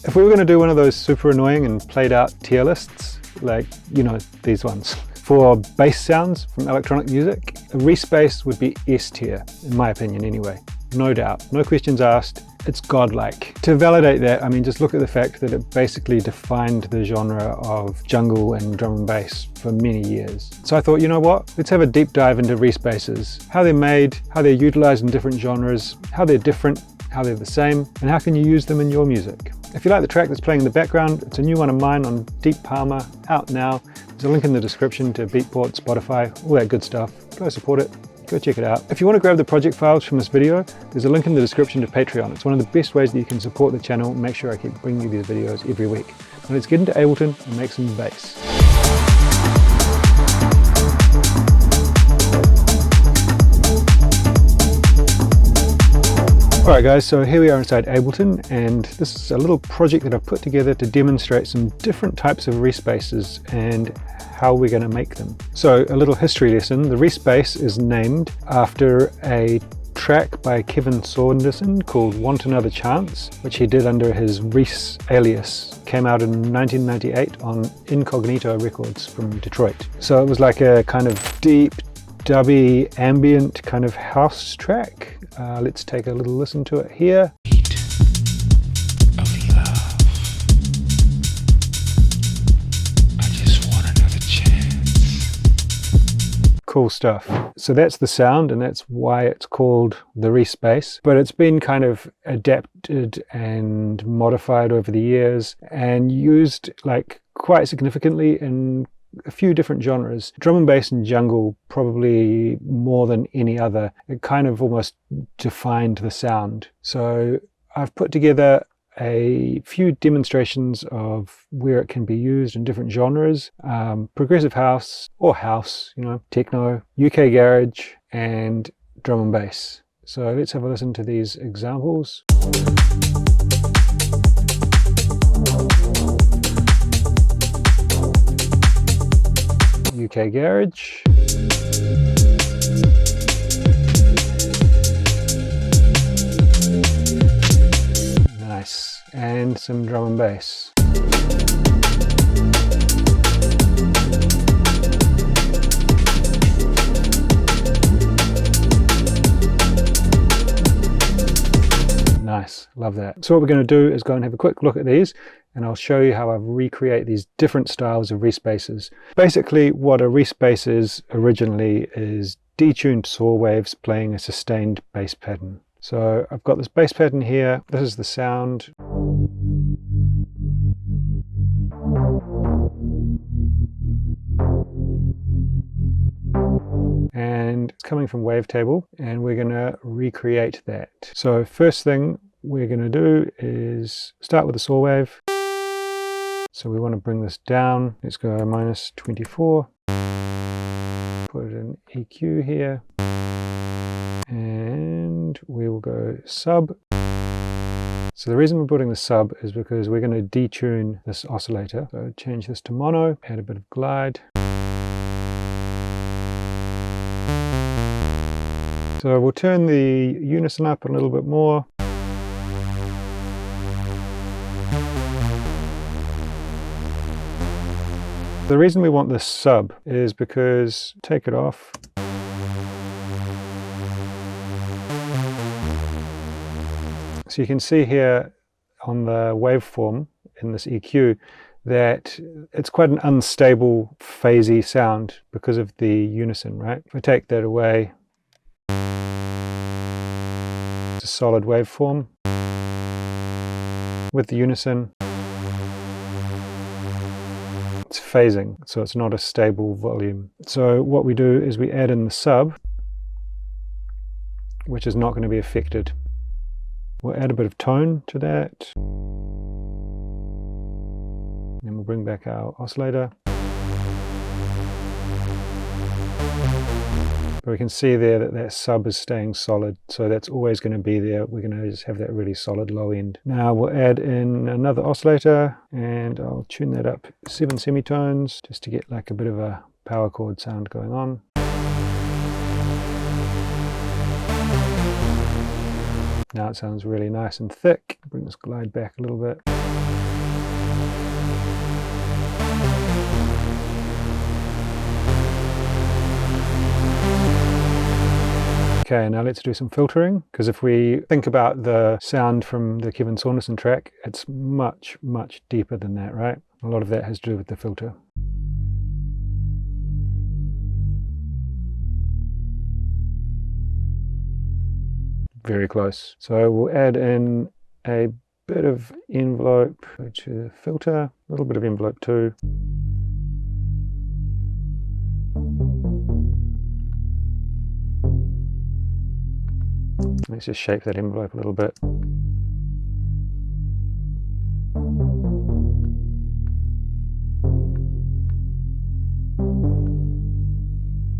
If we were going to do one of those super annoying and played out tier lists, like, you know, these ones, for bass sounds from electronic music, a Reese bass would be S tier, in my opinion anyway. No doubt, no questions asked, it's godlike. To validate that, I mean, just look at the fact that it basically defined the genre of jungle and drum and bass for many years. So I thought, you know what, let's have a deep dive into Reese basses, how they're made, how they're utilized in different genres, how they're different, how they're the same, and how can you use them in your music. If you like the track that's playing in the background, it's a new one of mine on Deep Palmer, out now. There's a link in the description to Beatport, Spotify, all that good stuff. Go support it, go check it out. If you want to grab the project files from this video, there's a link in the description to Patreon. It's one of the best ways that you can support the channel and make sure I keep bringing you these videos every week. Now let's get into Ableton and make some bass. Alright guys, so here we are inside Ableton, and this is a little project that I've put together to demonstrate some different types of Reese basses and how we're going to make them. So a little history lesson, the Reese bass is named after a track by Kevin Saunderson called Want Another Chance, which he did under his Reese alias. Came out in 1998 on Incognito Records from Detroit. So it was like a kind of deep, dubby, ambient kind of house track. Let's take a little listen to it here. Of love. I just want another chance. Cool stuff. So that's the sound, and that's why it's called the Reese bass. But it's been kind of adapted and modified over the years and used like quite significantly in a few different genres. Drum and bass and jungle probably more than any other. It kind of almost defined the sound. So I've put together a few demonstrations of where it can be used in different genres. Progressive house or house, you know, techno, UK garage and drum and bass. So let's have a listen to these examples. UK garage. Nice. And some drum and bass. Nice, love that. So what we're going to do is go and have a quick look at these, and I'll show you how I recreate these different styles of Reese basses. Basically what a Reese bass is originally is detuned saw waves playing a sustained bass pattern. So I've got this bass pattern here, this is the sound. And it's coming from Wavetable, and we're going to recreate that. So first thing we're going to do is start with the saw wave. So we want to bring this down. Let's go -24. Put it in EQ here. And we will go sub. So the reason we're putting the sub is because we're going to detune this oscillator. So change this to mono, add a bit of glide. So we'll turn the unison up a little bit more. The reason we want this sub is because, take it off. So you can see here on the waveform in this EQ that it's quite an unstable, phasey sound because of the unison, right? If I take that away, it's a solid waveform. With the unison, it's phasing, so it's not a stable volume. So what we do is we add in the sub, which is not going to be affected. We'll add a bit of tone to that. And we'll bring back our oscillator. But we can see there that that sub is staying solid, so that's always going to be there. We're going to just have that really solid low end. Now we'll add in another oscillator, and I'll tune that up 7 semitones just to get like a bit of a power chord sound going on. Now it sounds really nice and thick. Bring this glide back a little bit. Okay, now let's do some filtering, because if we think about the sound from the Kevin Saunderson track, it's much, much deeper than that, right? A lot of that has to do with the filter. Very close. So we'll add in a bit of envelope, go to the filter, a little bit of envelope too. Let's just shape that envelope a little bit.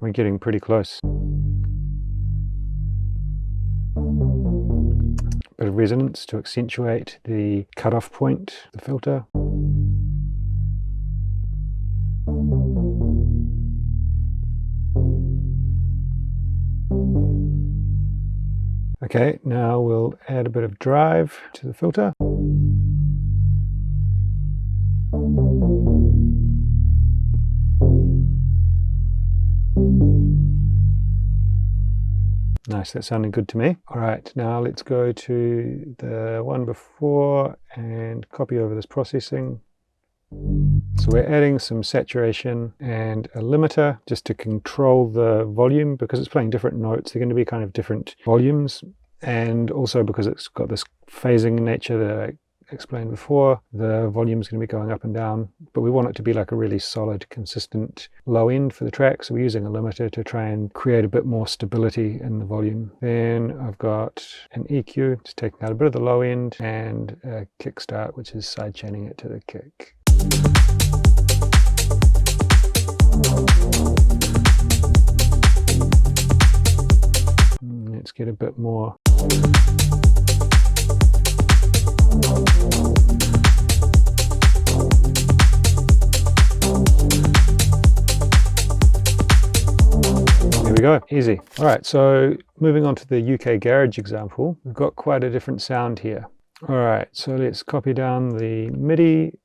We're getting pretty close. Bit of resonance to accentuate the cutoff point, the filter. Okay, now we'll add a bit of drive to the filter. Nice, that's sounding good to me. All right, now let's go to the one before and copy over this processing. So we're adding some saturation and a limiter just to control the volume, because it's playing different notes. They're going to be kind of different volumes, and also because it's got this phasing nature that I explained before, the volume is going to be going up and down, but we want it to be like a really solid, consistent low end for the track. So we're using a limiter to try and create a bit more stability in the volume. Then I've got an EQ, just taking out a bit of the low end, and a kickstart, which is side chaining it to the kick. Let's get a bit more. There we go, easy. All right, so moving on to the UK Garage example, we've got quite a different sound here. All right, so let's copy down the MIDI.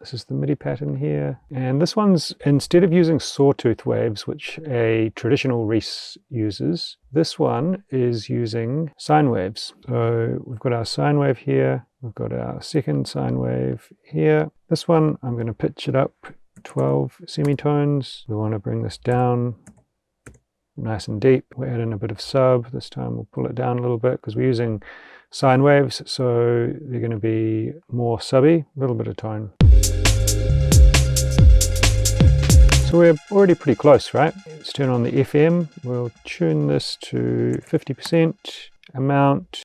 This is the MIDI pattern here. And this one's, instead of using sawtooth waves, which a traditional Reese uses, this one is using sine waves. So we've got our sine wave here. We've got our second sine wave here. This one, I'm going to pitch it up 12 semitones. We want to bring this down nice and deep. We'll add in a bit of sub. This time we'll pull it down a little bit because we're using sine waves, so they're going to be more subby, a little bit of tone. So we're already pretty close, right? Let's turn on the FM. We'll tune this to 50% amount.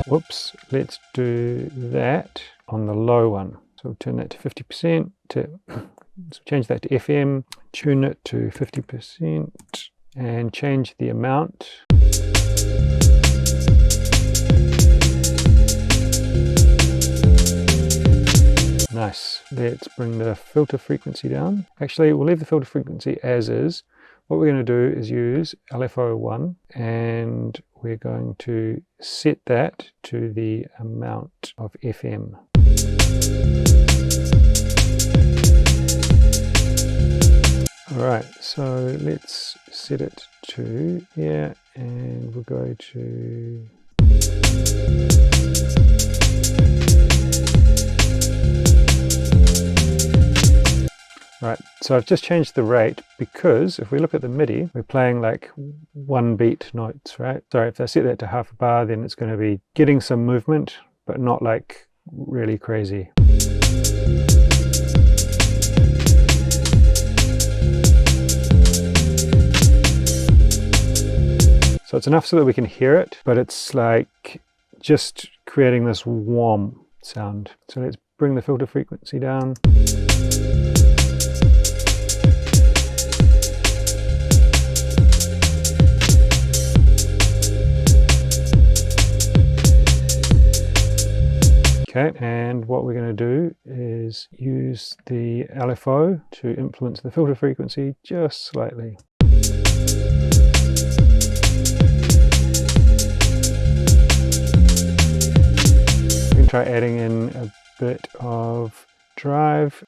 Whoops, let's do that on the low one. So we'll turn that to 50%, so change that to FM, tune it to 50%, and change the amount. Nice. Let's bring the filter frequency down. Actually, we'll leave the filter frequency as is. What we're going to do is use LFO1, and we're going to set that to the amount of FM. All right, so let's set it to here, and we'll go to right, so I've just changed the rate because if we look at the MIDI, we're playing like one beat notes, right? So if I set that to half a bar, then it's going to be getting some movement, but not like really crazy. So it's enough so that we can hear it, but it's like just creating this warm sound. So let's bring the filter frequency down. Okay, and what we're going to do is use the LFO to influence the filter frequency just slightly. We can try adding in a bit of drive.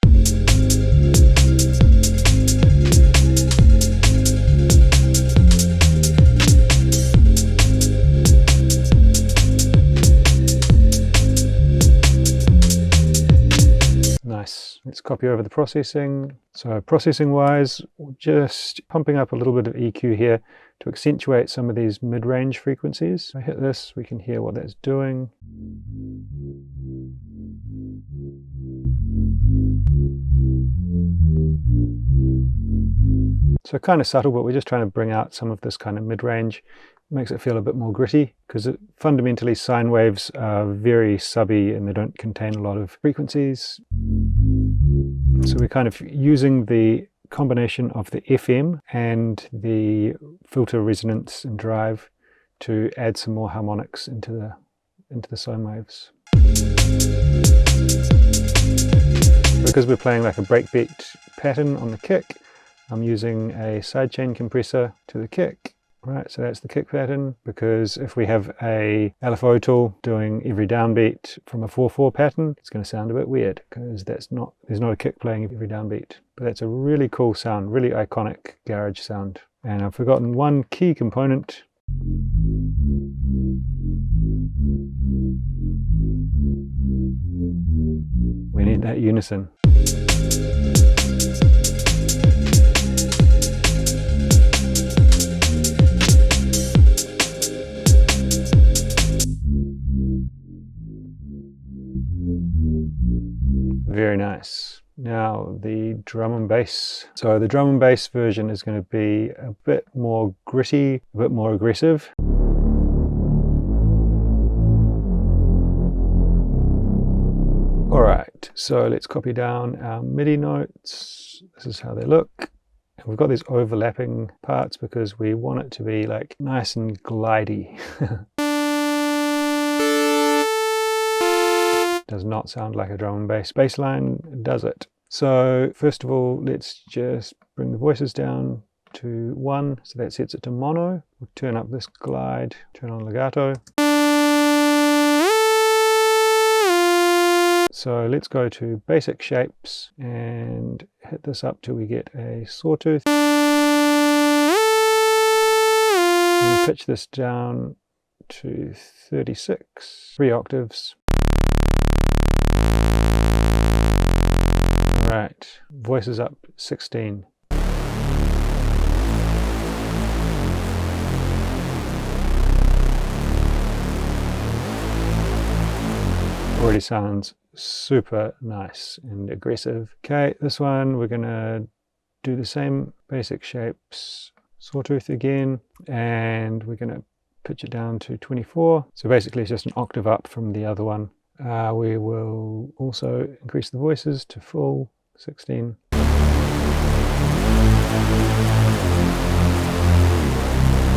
Nice. Let's copy over the processing. So processing wise, just pumping up a little bit of EQ here to accentuate some of these mid-range frequencies. If I hit this, we can hear what that's doing. So kind of subtle, but we're just trying to bring out some of this kind of mid-range. Makes it feel a bit more gritty, because fundamentally sine waves are very subby and they don't contain a lot of frequencies. So we're kind of using the combination of the FM and the filter resonance and drive to add some more harmonics into the sine waves. Because we're playing like a breakbeat pattern on the kick, I'm using a sidechain compressor to the kick. Right, so that's the kick pattern, because if we have a LFO tool doing every downbeat from a 4/4 pattern, it's going to sound a bit weird, because there's not a kick playing every downbeat. But that's a really cool sound, really iconic garage sound. And I've forgotten one key component. We need that unison. Very nice. Now the drum and bass. So the drum and bass version is going to be a bit more gritty, a bit more aggressive. Alright, so let's copy down our MIDI notes. This is how they look. And we've got these overlapping parts because we want it to be like nice and glidey. Does not sound like a drum and bass. Bassline does it. So first of all, let's just bring the voices down to 1. So that sets it to mono. We'll turn up this glide, turn on legato. So let's go to basic shapes and hit this up till we get a sawtooth. And pitch this down to 36, 3 octaves. Right, voices up 16. Already sounds super nice and aggressive. Okay, this one we're gonna do the same basic shapes, sawtooth again, and we're gonna pitch it down to 24. So basically it's just an octave up from the other one. We will also increase the voices to full 16.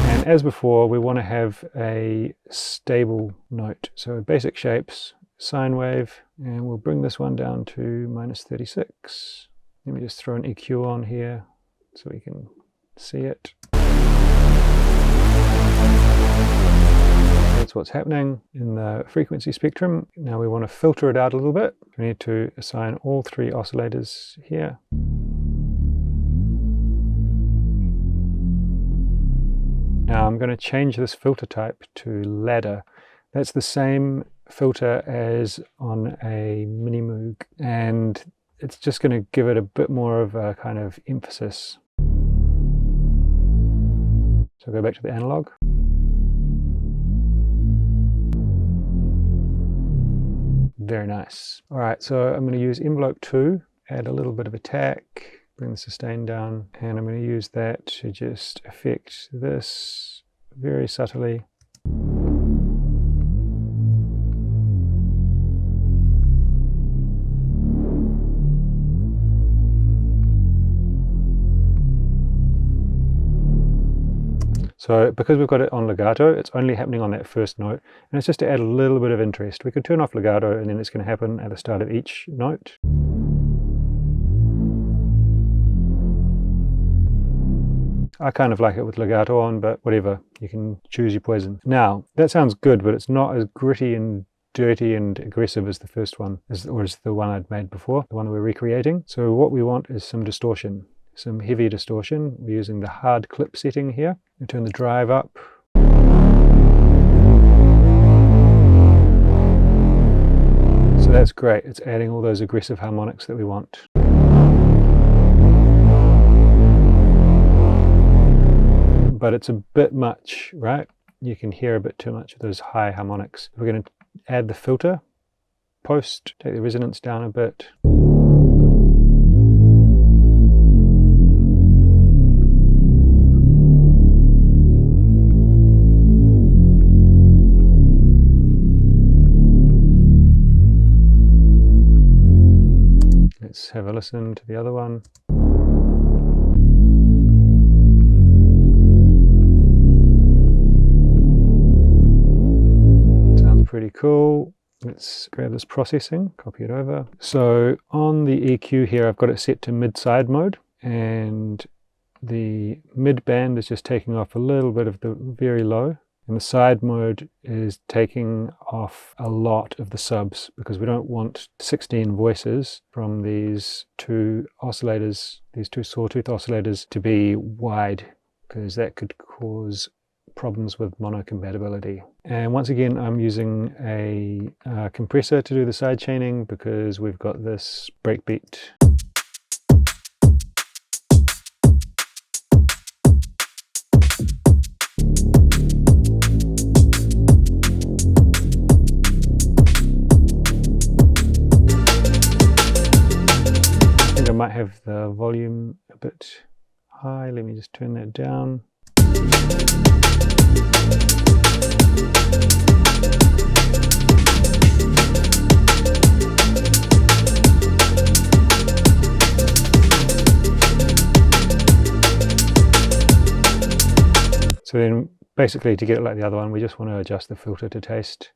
And as before, we want to have a stable note. So basic shapes, sine wave, and we'll bring this one down to -36. Let me just throw an EQ on here so we can see it. That's what's happening in the frequency spectrum. Now we want to filter it out a little bit. We need to assign all 3 oscillators here. Now I'm going to change this filter type to ladder. That's the same filter as on a Mini Moog, and it's just going to give it a bit more of a kind of emphasis. So go back to the analog. Very nice. All right, so I'm going to use envelope 2, add a little bit of attack, bring the sustain down, and I'm going to use that to just affect this very subtly. So because we've got it on legato, it's only happening on that first note, and it's just to add a little bit of interest. We could turn off legato and then it's going to happen at the start of each note. I kind of like it with legato on, but whatever, you can choose your poison. Now, that sounds good, but it's not as gritty and dirty and aggressive as the first one, or as the one I'd made before, the one that we're recreating. So what we want is some distortion, some heavy distortion. We're using the hard clip setting here. We turn the drive up. So that's great. It's adding all those aggressive harmonics that we want. But it's a bit much, right? You can hear a bit too much of those high harmonics. We're going to add the filter, post, take the resonance down a bit. Let's have a listen to the other one. Pretty cool. Let's grab this processing, copy it over. So on the EQ here, I've got it set to mid-side mode, and the mid band is just taking off a little bit of the very low, and the side mode is taking off a lot of the subs, because we don't want 16 voices from these two oscillators, these two sawtooth oscillators, to be wide, because that could cause problems with mono compatibility. And once again, I'm using a compressor to do the side chaining, because we've got this breakbeat. I think I might have the volume a bit high. Let me just turn that down. So then basically, to get it like the other one, we just want to adjust the filter to taste.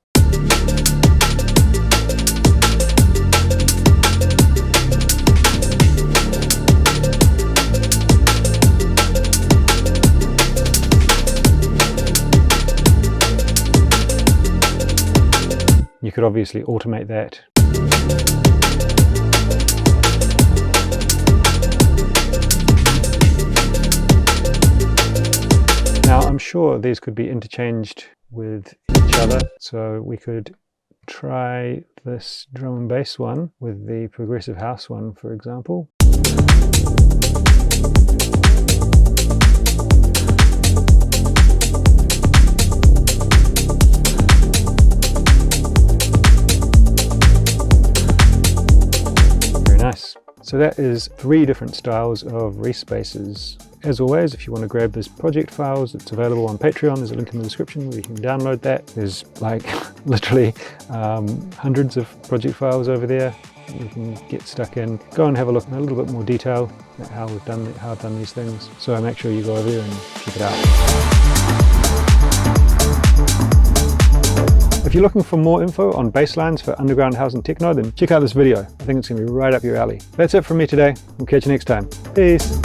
You could obviously automate that. Now I'm sure these could be interchanged with each other, so we could try this drum and bass one with the progressive house one, for example. Nice. So that is 3 different styles of Reese basses. As always, if you want to grab this project files, it's available on Patreon. There's a link in the description where you can download that. There's like literally hundreds of project files over there you can get stuck in. Go and have a look in a little bit more detail at how I've done these things. So make sure you go over there and check it out. If you're looking for more info on basslines for underground house and techno, then check out this video. I think it's going to be right up your alley. That's it from me today. We'll catch you next time. Peace.